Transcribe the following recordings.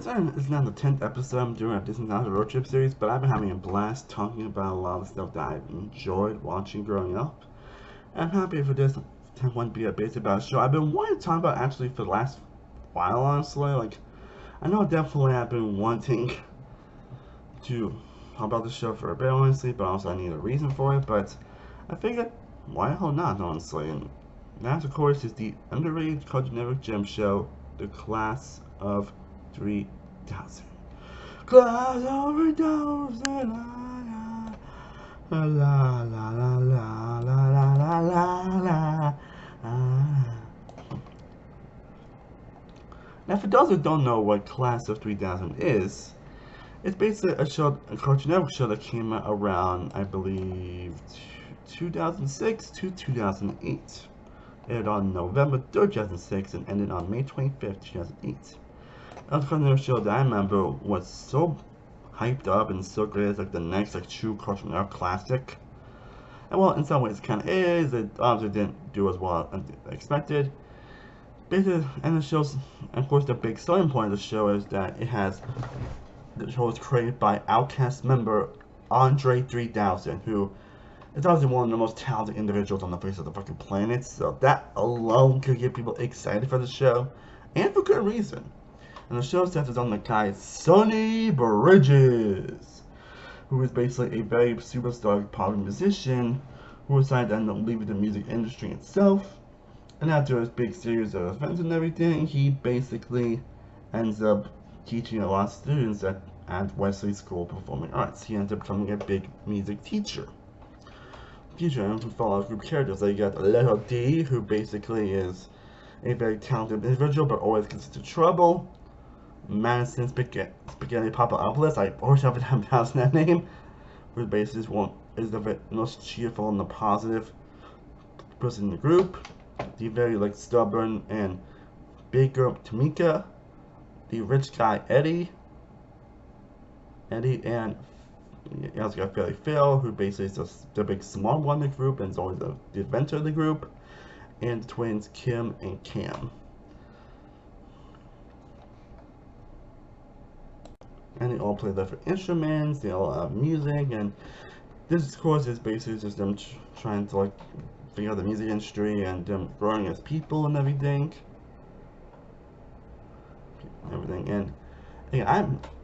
this is now the 10th episode I'm doing of this Nostalgia Road Trip series, but I've been having a blast talking about a lot of stuff that I've enjoyed watching growing up. And I'm happy for this 10th one to be based about a show I've been wanting to talk about actually for the last while, honestly. I know definitely I've been wanting to talk about the show for a bit, honestly, but also I need a reason for it, but I figured, why the hell not, honestly? And that, of course, is the underrated Cartoon Network gem show, The Class of 3000. Class of 3000, la la la la la la la la la. Now, for those who don't know what Class of 3000 is, it's basically a Cartoon Network show that came out around, I believe, 2006 to 2008. Aired on November 3rd, 2006 and ended on May 25th, 2008. That was a show that I remember was so hyped up and so great as the next true Cartoon Network classic. And well, in some ways it kind of is. It obviously didn't do as well as expected. Basically, and the show's, of course, the big selling point of the show is that the show was created by Outcast member Andre 3000, who is obviously one of the most talented individuals on the face of the fucking planet. So that alone could get people excited for the show, and for good reason. And the show centers on the guy Sonny Bridges, who is basically a very superstar pop musician who decided to end up leaving the music industry itself. And after his big series of events and everything, he basically ends up teaching a lot of students at Wesley School of Performing Arts. He ends up becoming a big music teacher. And who follow group characters. So you got Little D, who basically is a very talented individual but always gets into trouble. Madison Spaghetti Papaopoulos, I always have to pronounce that name, who basically is the most cheerful and the positive person in the group. The very stubborn and big girl Tamika, the rich guy Eddie, and you also got Fairly Phil, who basically is just the big small one in the group and is always the inventor of the group, and the twins Kim and Cam. And they all play different instruments, they all have music, and this course is basically just them trying to figure out the music industry and them growing as people and everything. And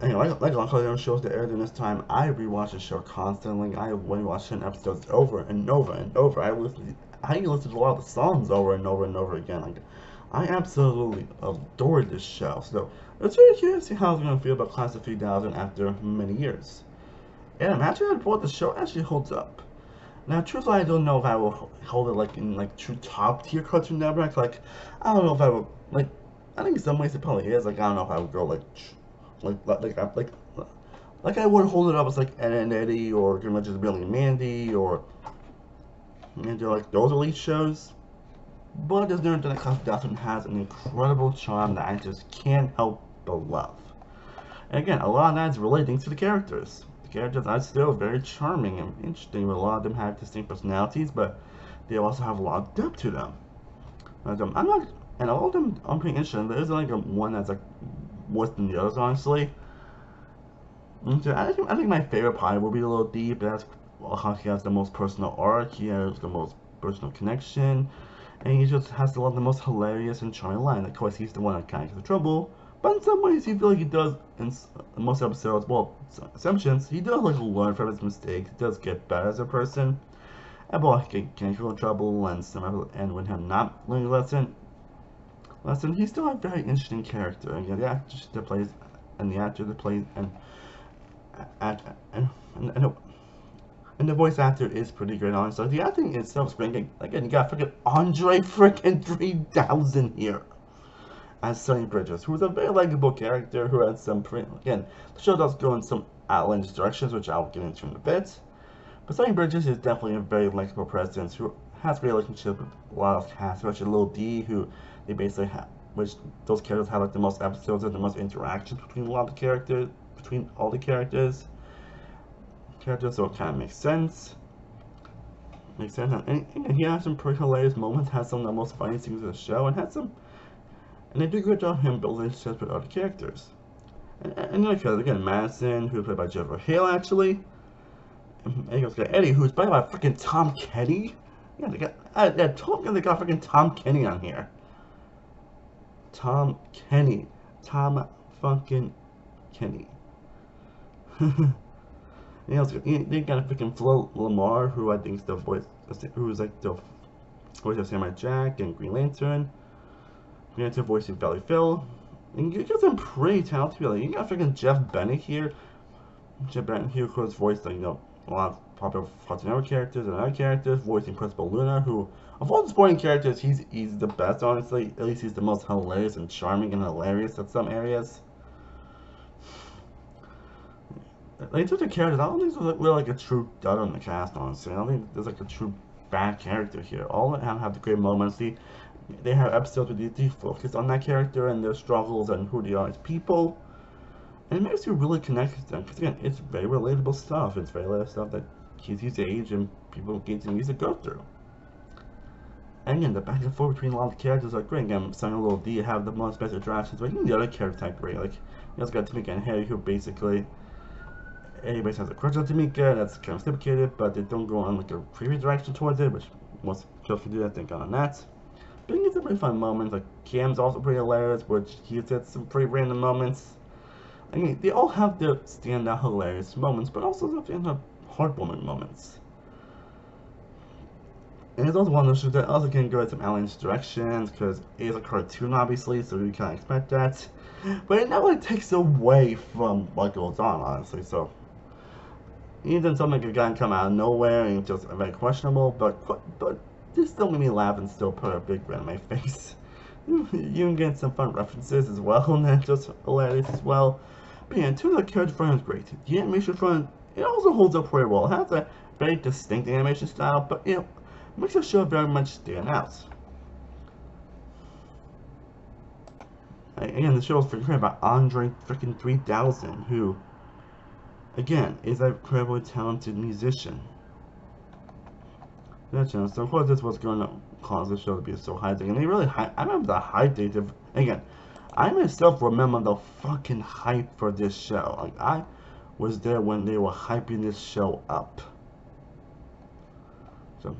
like all Cartoon shows that aired in this time, I rewatched the show constantly. I rewatched 10 episodes over and over and over. I listened to a lot of the songs over and over and over again. I absolutely adored this show. So it's really curious to see how I'm gonna feel about Class of 3000 after many years. And I'm actually the show actually holds up. Now, truthfully, I don't know if I will hold it in true top tier Cartoon Network. I don't know if I would I think in some ways it probably is. I don't know if I would go like I would hold it up as Ed and Eddie or pretty much just Billy and Mandy or those elite shows. But there's no doubt that Class of 3000 has an incredible charm that I just can't help but love. And again, a lot of that is relating to the characters. The characters are still very charming and interesting. A lot of them have distinct personalities, but they also have a lot of depth to them. And all of them I'm pretty interested in. There isn't one that's worse than the others, honestly. So I think my favorite probably will be a Little D, but that's how he has the most personal arc, he has the most personal connection, and he just has a lot of the most hilarious and charming line. Of course, he's the one that kind of gets in trouble, but in some ways, he feels like he does in most episodes. Well, assumptions, he does learn from his mistakes. He does get better as a person, and well, he can get in trouble, and when him not learning a lesson, he's still a very interesting character. And the actor that plays, and the voice actor is pretty great, honestly. The acting itself is great. Again, you got freaking Andre freaking 3000 here as Sonny Bridges, who is a very likable character who has some again, the show does go in some outlandish directions, which I'll get into in a bit. But Sonny Bridges is definitely a very likable presence who has a great relationship with a lot of cast, especially Lil D, who they basically have, which those characters have the most episodes and the most interactions between all the characters. So it kind of makes sense. And he has some pretty hilarious moments, has some of the most funny scenes of the show, and they do a good job of him building relationships with other characters. And the other again, Madison, who was played by Jennifer Hale, actually. And you got Eddie, who's played by freaking Tom Kenny. Yeah, they got freaking Tom Kenny on here. Tom Kenny. Tom fucking Kenny. You know, they got a freaking Flo Lamar, who I think is the voice, who's like the voice of Samurai Jack and Green Lantern. Green Lantern voice of Valley Phil. And you got some pretty talented people. You got freaking Jeff Bennett here. Jeff Bennett here, of course, voiced like, you know, a lot of popular Cartoon Network characters and other characters, voicing Principal Luna, who, of all the supporting characters, he's the best, honestly. At least he's the most hilarious and charming and hilarious at some areas. Like, in terms of characters, I don't think there's really like a true dud on the cast, honestly. I don't think there's like a true bad character here. All of them have the great moments. They have episodes where they focus on that character and their struggles and who they are as people. And it makes you really connect with them. Because again, it's very relatable stuff. It's very relatable stuff that kids use age and people kids use to go through. And again, the back and forth between a lot of the characters are great. Again, Sonya Little D have the most best interactions, but even the other characters are great. Like, you also got Tamika and Harry, who basically everybody has a crush on Tamika, that's kind of reciprocated, but they don't go on like a creepy direction towards it, which most shows can do, I think, on that. But it gets some pretty fun moments. Like, Cam's also pretty hilarious, which he's at some pretty random moments. I mean, they all have their standout hilarious moments, but also some standout heartwarming moments. And it's also one of those shows that also can go in some outlandish directions, because it is a cartoon, obviously, so you can't expect that. But it never really takes away from what goes on, honestly, so. Even something like a guy come out of nowhere and just very questionable, but this still made me laugh and still put a big grin on my face. You can get some fun references as well, and that's just hilarious as well. But yeah, in terms of the character front is great. The animation front, it also holds up pretty well. It has a very distinct animation style, but you know, it makes the show very much stand out. Again, the show is created by Andre freaking 3000, who, again, is an incredibly talented musician. So of course this was going to cause the show to be so high. And they really I remember the hype they did. Again, I myself remember the fucking hype for this show. Like, I was there when they were hyping this show up. So,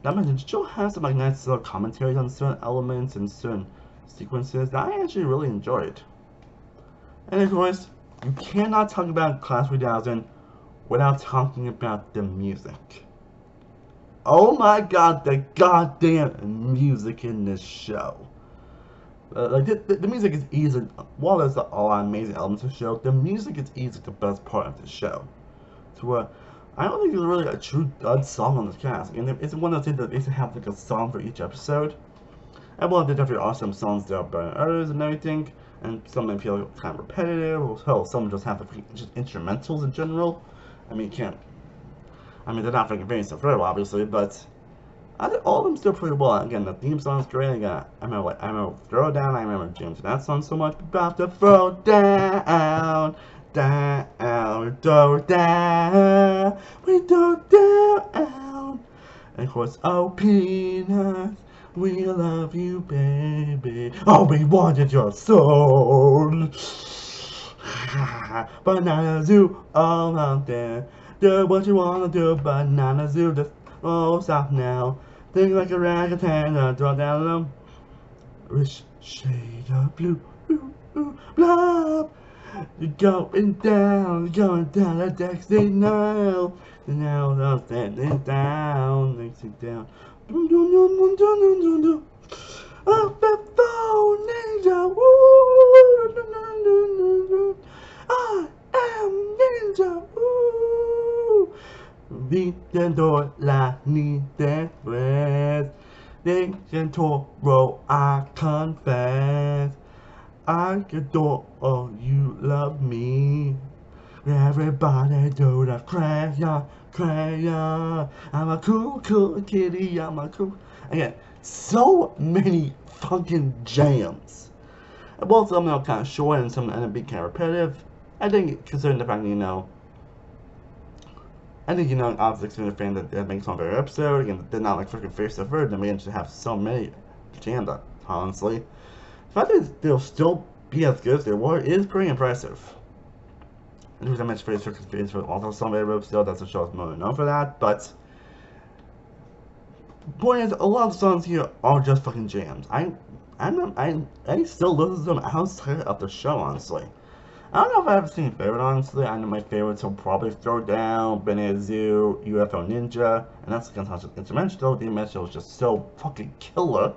that means the show has some like nice little commentaries on certain elements and certain sequences that I actually really enjoyed. And of course, you cannot talk about Class 3000 without talking about the music. Oh my god, the goddamn music in this show. Like, the music is easily, while there's a lot of amazing elements of the show, the music is easily the best part of the show. To where, I don't think there's really a true dud song on this cast. And it's one of those things that they have like a song for each episode. And while there definitely are some songs that are better than others and everything, and some may feel kind of repetitive, or hell, some just have just instrumentals in general. I mean, you can't. I mean, they're not freaking very forever, obviously, but I think all of them still pretty well. Again, the theme song's great. I remember Throw Down. I remember James and that song so much. About to throw down, down, throw down, we throw down. And of course, oh Peanuts, we love you, baby. Oh, we wanted your soul. Banana Zoo, all out there. Do what you wanna do, Banana Zoo. Just stop now. Think like a ragtag, draw down them. Rich shade of blue, ooh, ooh, blah. You're going down the Dexy now. And now they're standing down, Dexy down. Dum dum dum dum dum dum dum. Oh, the phone ninja, woo, dum dum dum dum dum. I am ninja, woo. Viendo la ni después. Ninja Toro, I confess. I adore, oh, you love me. Everybody do the crayon, crayon. I'm a cool kitty, I'm a cool. Again, so many fucking jams. Both of them are kind of short and some end up being kind of repetitive. I think, considering the fact that, you know, obviously, considering the fact that makes one better episode, again, they're not like freaking face of they managed to have so many jams, honestly. The fact that they'll still be as good as they were is pretty impressive. And the reason I mentioned Freddy's Circus Beats for also some variables still, that's the show's more known for that, but the point is, a lot of the songs here are just fucking jams. I still listen to them outside of the show, honestly. I don't know if I have seen a favorite, honestly. I know my favorites will probably Throw Down, Banana Zoo, UFO Ninja, and that's against instrumental. The instrumental was just so fucking killer.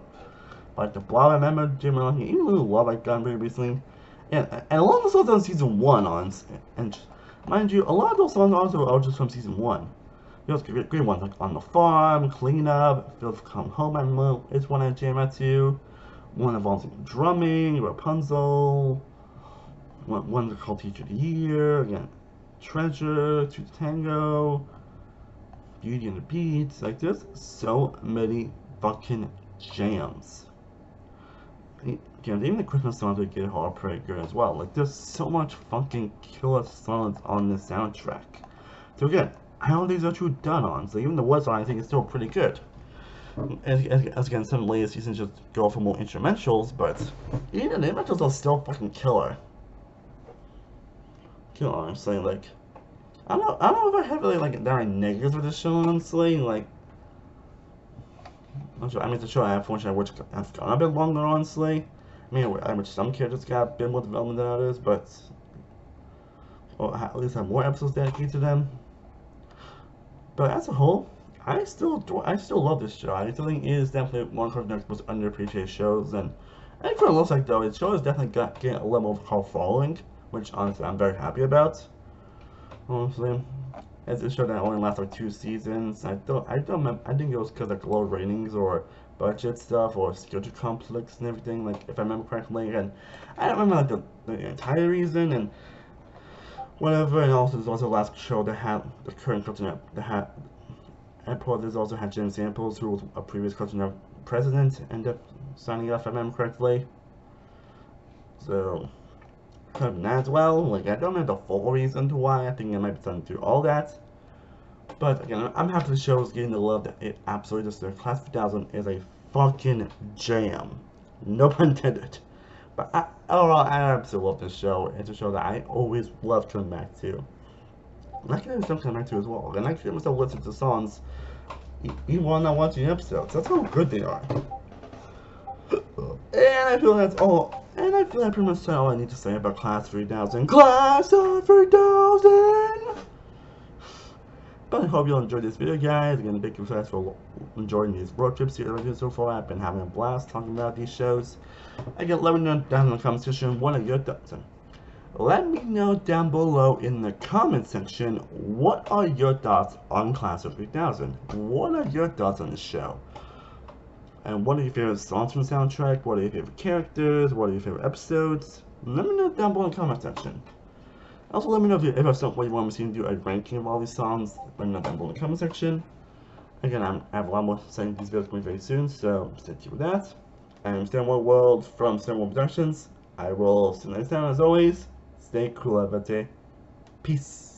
Like the Blob, I remember Jim and even Little Love I've gotten very recently. And a lot of the songs on season 1, honestly. And mind you, a lot of those songs also are just from season 1. There's great ones like On the Farm, Clean Up, Feel Come Home, I know is one I jam at too. One involves drumming, Rapunzel. One's called Teacher of the Year, again, Treasure, Two Tango, Beauty and the Beast. Like, there's so many fucking jams. Again, even the Christmas songs would get hard pretty good as well. Like, there's so much fucking killer songs on the soundtrack. So again, I don't think these are too done on. So even the Wood song I think is still pretty good. As again, some later seasons just go for more instrumentals, but even the instrumentals are still fucking killer. Honestly, like, I don't know if I have really, like, there are negatives with the show, honestly, like, I'm sure, I mean, the show, unfortunately, which has gone a bit longer, honestly. I mean, which some characters got a bit more development than others, but, or at least have more episodes dedicated to them. But as a whole, I still love this show. I still think it is definitely one of Cartoon Network's most underappreciated shows, and I think for it looks like, though, the show has definitely getting a level of cult following, which honestly I'm very happy about. Honestly, it's a show that only lasts like 2 seasons. I think it was because of low ratings or budget stuff or schedule conflicts and everything. Like if I remember correctly, and I don't remember like the entire reason and whatever. And also there's also the last show that had the current Cartoon Network that had. There's also had Jim Samples, who was a previous Cartoon Network president, end up signing off if I remember correctly. So. Kind of that as well. Like, I don't know the full reason to why. I think it might be something to all that. But again, I'm happy the show is getting the love that it absolutely deserves. Class 2000 is a fucking jam. No pun intended. But overall, I absolutely love this show. It's a show that I always love coming back to. And I can still come back to as well. And I can still listen to songs even while I'm not watching episodes. That's how good they are. And I feel that's all. And I feel like pretty much said all I need to say about Class 3000. Class of 3000! But I hope you all enjoyed this video, guys. Again, thank you guys for enjoying these road trips here so far. I've been having a blast talking about these shows. Again, let me know down in the comment section what are your thoughts. Let me know down below in the comment section what are your thoughts on Class of 3000. What are your thoughts on the show? And what are your favorite songs from the soundtrack? What are your favorite characters? What are your favorite episodes? Let me know down below in the comment section. Also, let me know if you have something what you want me to do a ranking of all these songs. Let me know down below in the comment section. Again, I have a lot more saying these videos coming very soon, so stay tuned with that. I'm Stan World from Stan World Productions. I will see you next time. As always, stay cool, everybody. Peace.